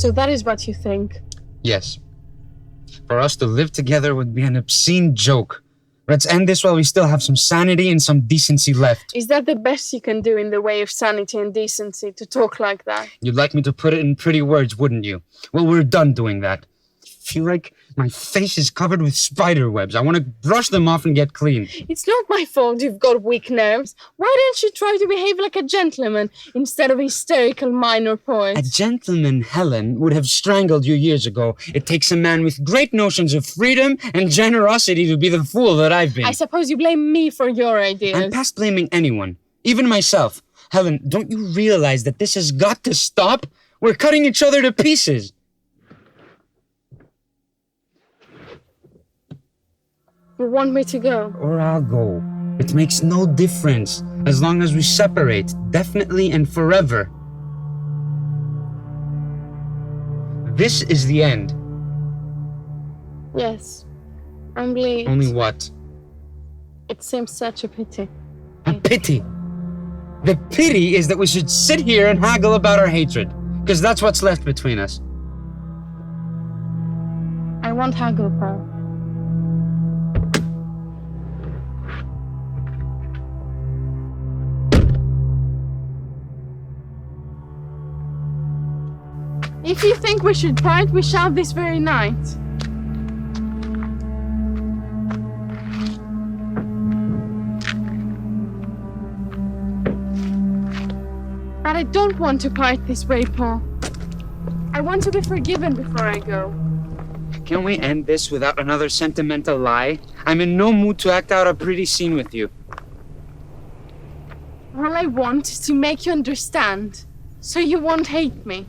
So that is what you think. Yes. For us to live together would be an obscene joke. Let's end this while we still have some sanity and some decency left. Is that the best you can do in the way of sanity and decency, to talk like that? You'd like me to put it in pretty words, wouldn't you? Well, we're done doing that. I feel like my face is covered with spider webs. I want to brush them off and get clean. It's not my fault you've got weak nerves. Why don't you try to behave like a gentleman instead of a hysterical minor poet? A gentleman, Helen, would have strangled you years ago. It takes a man with great notions of freedom and generosity to be the fool that I've been. I suppose you blame me for your ideas. I'm past blaming anyone, even myself. Helen, don't you realize that this has got to stop? We're cutting each other to pieces. You want me to go? Or I'll go. It makes no difference, as long as we separate, definitely and forever. This is the end. Yes. Only... Only what? It seems such a pity. A pity. The pity is that we should sit here and haggle about our hatred, because that's what's left between us. I won't haggle, Paul. If you think we should part, we shall this very night. But I don't want to part this way, Paul. I want to be forgiven before I go. Can we end this without another sentimental lie? I'm in no mood to act out a pretty scene with you. All I want is to make you understand, so you won't hate me.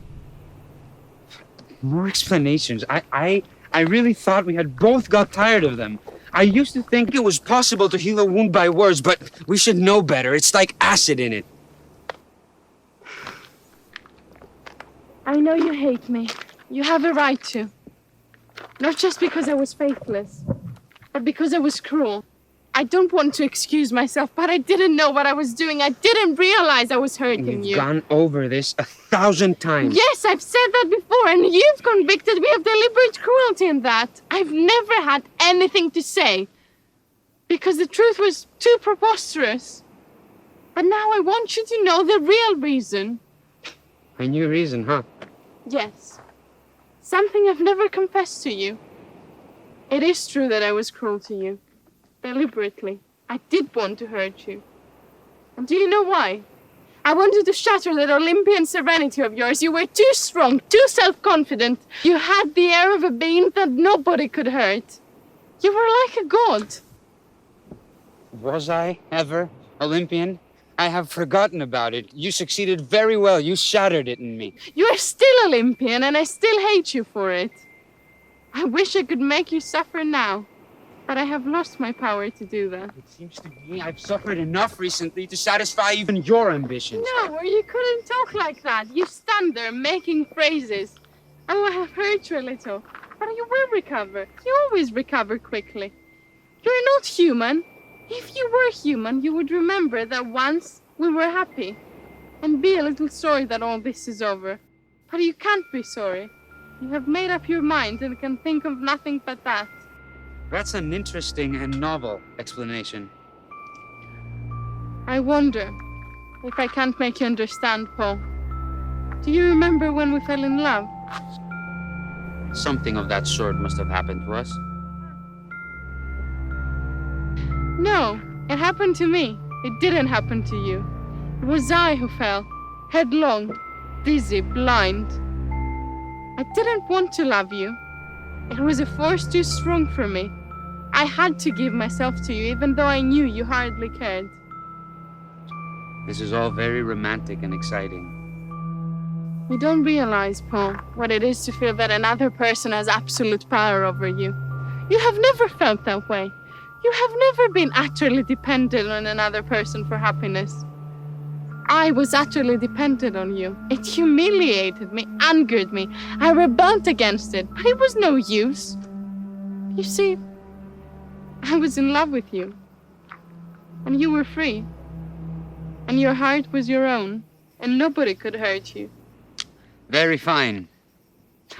More explanations. I really thought we had both got tired of them. I used to think it was possible to heal a wound by words, but we should know better. It's like acid in it. I know you hate me. You have a right to. Not just because I was faithless, but because I was cruel. I don't want to excuse myself, but I didn't know what I was doing. I didn't realize I was hurting you. We've gone over this 1,000 times. Yes, I've said that before, and you've convicted me of deliberate cruelty in that. I've never had anything to say, because the truth was too preposterous. But now I want you to know the real reason. A new reason, huh? Yes. Something I've never confessed to you. It is true that I was cruel to you. Deliberately. I did want to hurt you. And do you know why? I wanted to shatter that Olympian serenity of yours. You were too strong, too self-confident. You had the air of a being that nobody could hurt. You were like a god. Was I ever Olympian? I have forgotten about it. You succeeded very well. You shattered it in me. You are still Olympian, and I still hate you for it. I wish I could make you suffer now. But I have lost my power to do that. It seems to me I've suffered enough recently to satisfy even your ambitions. No, or you couldn't talk like that. You stand there making phrases. I will have hurt you a little, but you will recover. You always recover quickly. You're not human. If you were human, you would remember that once we were happy and be a little sorry that all this is over. But you can't be sorry. You have made up your mind and can think of nothing but that. That's an interesting and novel explanation. I wonder if I can't make you understand, Paul. Do you remember when we fell in love? Something of that sort must have happened to us. No, it happened to me. It didn't happen to you. It was I who fell, headlong, dizzy, blind. I didn't want to love you. It was a force too strong for me. I had to give myself to you, even though I knew you hardly cared. This is all very romantic and exciting. You don't realize, Paul, what it is to feel that another person has absolute power over you. You have never felt that way. You have never been utterly dependent on another person for happiness. I was utterly dependent on you. It humiliated me, angered me. I rebelled against it, but it was no use. You see, I was in love with you, and you were free, and your heart was your own, and nobody could hurt you. Very fine.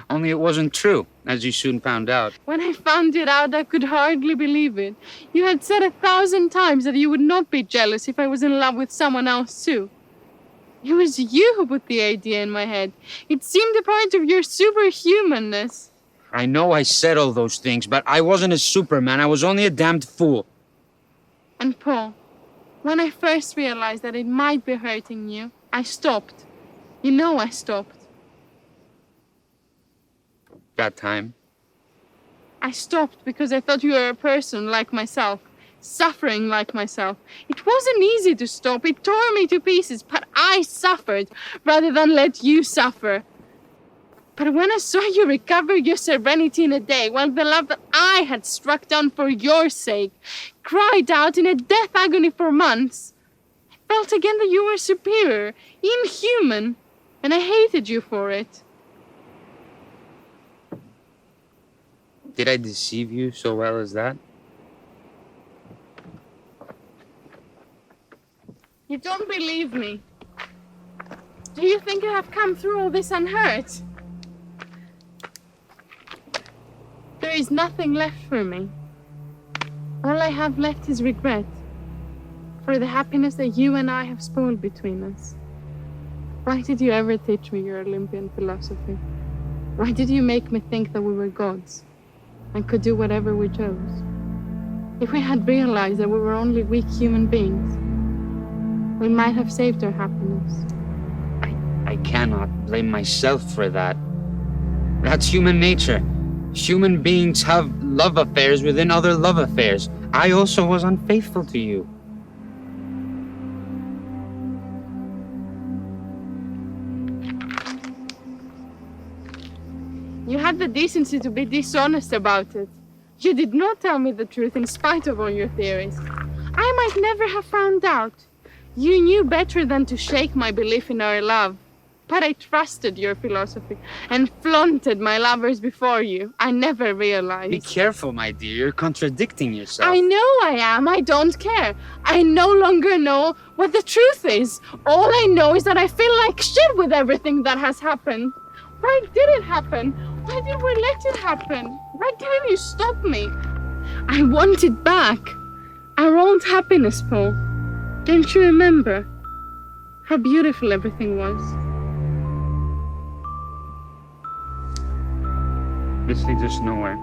Only it wasn't true, as you soon found out. When I found it out, I could hardly believe it. You had said 1,000 times that you would not be jealous if I was in love with someone else too. It was you who put the idea in my head. It seemed a part of your superhumanness. I know I said all those things, but I wasn't a Superman. I was only a damned fool. And Paul, when I first realized that it might be hurting you, I stopped. You know I stopped. That time. I stopped because I thought you were a person like myself, suffering like myself. It wasn't easy to stop. It tore me to pieces, but I suffered rather than let you suffer. But when I saw you recover your serenity in a day, while the love that I had struck down for your sake cried out in a death agony for months, I felt again that you were superior, inhuman, and I hated you for it. Did I deceive you so well as that? You don't believe me. Do you think I have come through all this unhurt? There is nothing left for me. All I have left is regret for the happiness that you and I have spoiled between us. Why did you ever teach me your Olympian philosophy? Why did you make me think that we were gods and could do whatever we chose? If we had realized that we were only weak human beings, we might have saved our happiness. I cannot blame myself for that. That's human nature. Human beings have love affairs within other love affairs. I also was unfaithful to you. You had the decency to be dishonest about it. You did not tell me the truth in spite of all your theories. I might never have found out. You knew better than to shake my belief in our love. But I trusted your philosophy and flaunted my lovers before you. I never realized. Be careful, my dear. You're contradicting yourself. I know I am. I don't care. I no longer know what the truth is. All I know is that I feel like shit with everything that has happened. Why did it happen? Why did we let it happen? Why didn't you stop me? I want it back. Our old happiness, Paul. Don't you remember how beautiful everything was? This leads us nowhere.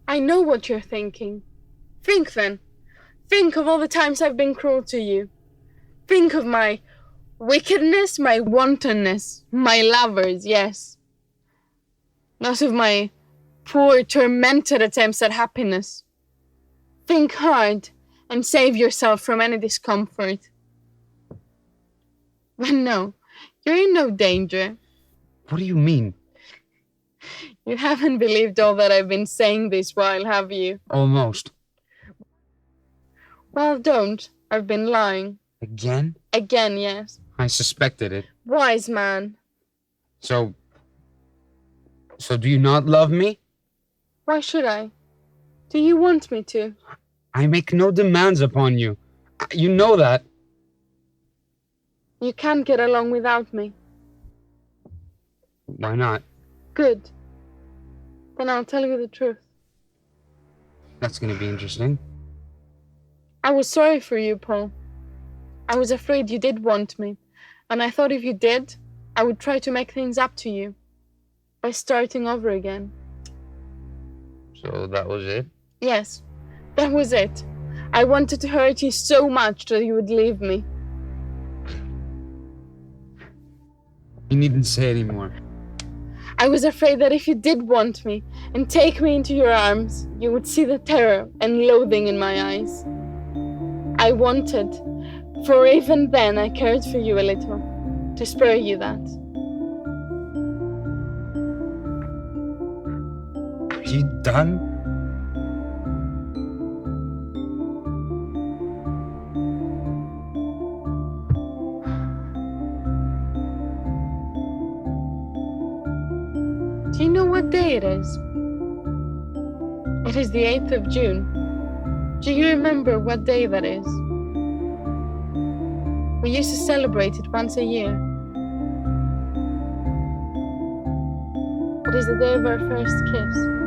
I know what you're thinking. Think then. Think of all the times I've been cruel to you. Think of my wickedness, my wantonness, my lovers, yes. Not of my poor, tormented attempts at happiness. Think hard and save yourself from any discomfort. But no, you're in no danger. What do you mean? You haven't believed all that I've been saying this while, have you? Almost. Well, don't. I've been lying. Again? Again, yes. I suspected it. Wise man. So do you not love me? Why should I? Do you want me to? I make no demands upon you. You know that. You can't get along without me. Why not? Good. Then I'll tell you the truth. That's gonna be interesting. I was sorry for you, Paul. I was afraid you did want me, and I thought if you did, I would try to make things up to you by starting over again. So that was it? Yes, that was it. I wanted to hurt you so much that you would leave me. You needn't say anymore. I was afraid that if you did want me and take me into your arms, you would see the terror and loathing in my eyes. I wanted, for even then I cared for you a little, to spare you that. Are you done? Do you know what day it is? It is the 8th of June. Do you remember what day that is? We used to celebrate it once a year. It is the day of our first kiss.